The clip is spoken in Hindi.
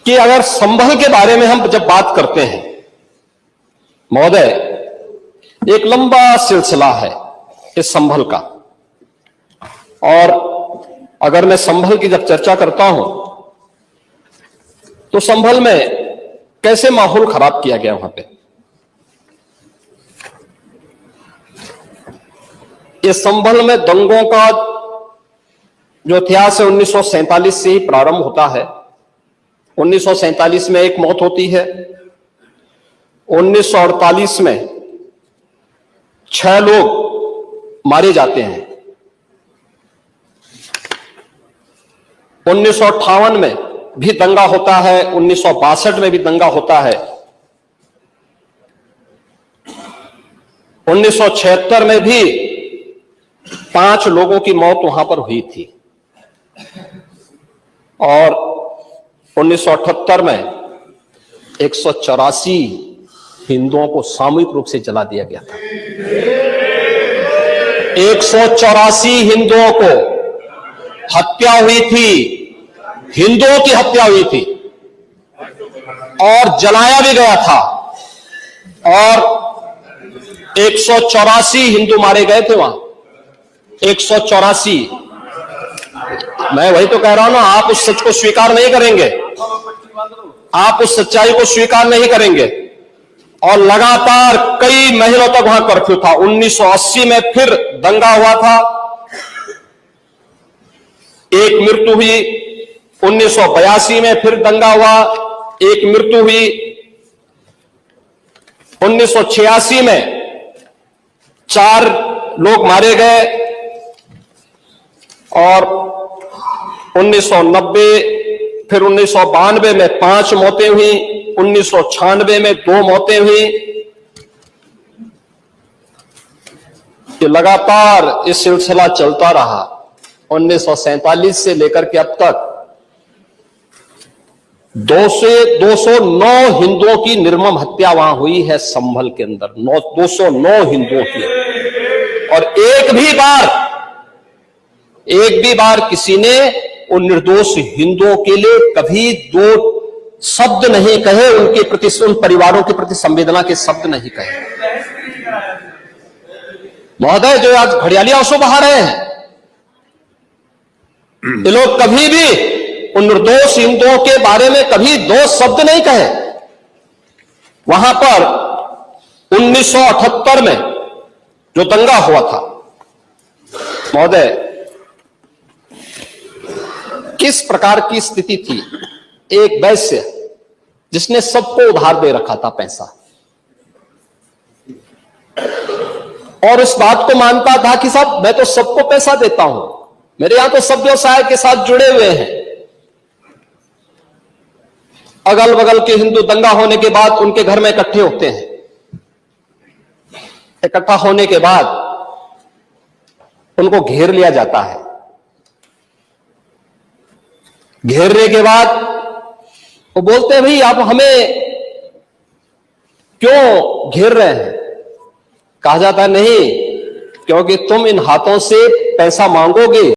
कि अगर संभल के बारे में हम जब बात करते हैं महोदय, एक लंबा सिलसिला है इस संभल का। और अगर मैं संभल की जब चर्चा करता हूं तो संभल में कैसे माहौल खराब किया गया वहां पे। इस संभल में दंगों का जो इतिहास है 1947 से ही प्रारंभ होता है। 1947 में एक मौत होती है, 1948 में 6 लोग मारे जाते हैं, 1958 में भी दंगा होता है, 1962 में भी दंगा होता है, 1976 में भी 5 लोगों की मौत वहां पर हुई थी, और 1978 में 184 हिंदुओं को सामूहिक रूप से जला दिया गया था। 184 हिंदुओं को हत्या हुई थी, हिंदुओं की हत्या हुई थी और जलाया भी गया था, और 184 हिंदू मारे गए थे वहां। 184। मैं वही तो कह रहा हूं ना, आप उस सच को स्वीकार नहीं करेंगे, आप उस सच्चाई को स्वीकार नहीं करेंगे। और लगातार कई महीनों तक वहां कर्फ्यू था। 1980 में फिर दंगा हुआ था, एक मृत्यु हुई। 1982 में फिर दंगा हुआ, एक मृत्यु हुई। 1986 में 4 लोग मारे गए, और 1990 फिर 1992 में 5 मौतें हुई, 1996 में 2 मौतें हुई। ये लगातार इस सिलसिला चलता रहा। 1947 से लेकर के अब तक 209 हिंदुओं की निर्मम हत्या वहां हुई है संभल के अंदर। 209 हिंदुओं की। और एक भी बार किसी ने उन निर्दोष हिंदुओं के लिए कभी 2 शब्द नहीं कहे, उनके प्रति, उन परिवारों के प्रति संवेदना के शब्द नहीं कहे। महोदय, जो आज घड़ियाली आंसू बहा रहे हैं, ये लोग कभी भी उन निर्दोष हिंदुओं के बारे में कभी 2 शब्द नहीं कहे। वहां पर 1978 में जो दंगा हुआ था महोदय, किस प्रकार की स्थिति थी। एक वैश्य जिसने सबको उधार दे रखा था पैसा, और इस बात को मानता था कि साहब मैं तो सबको पैसा देता हूं, मेरे यहां तो सब व्यवसाय के साथ जुड़े हुए हैं। अगल बगल के हिंदू दंगा होने के बाद उनके घर में इकट्ठे होते हैं। इकट्ठा होने के बाद उनको घेर लिया जाता है। घेरने के बाद वो बोलते हैं, भाई आप हमें क्यों घेर रहे हैं। कहा जाता है, नहीं, क्योंकि तुम इन हाथों से पैसा मांगोगे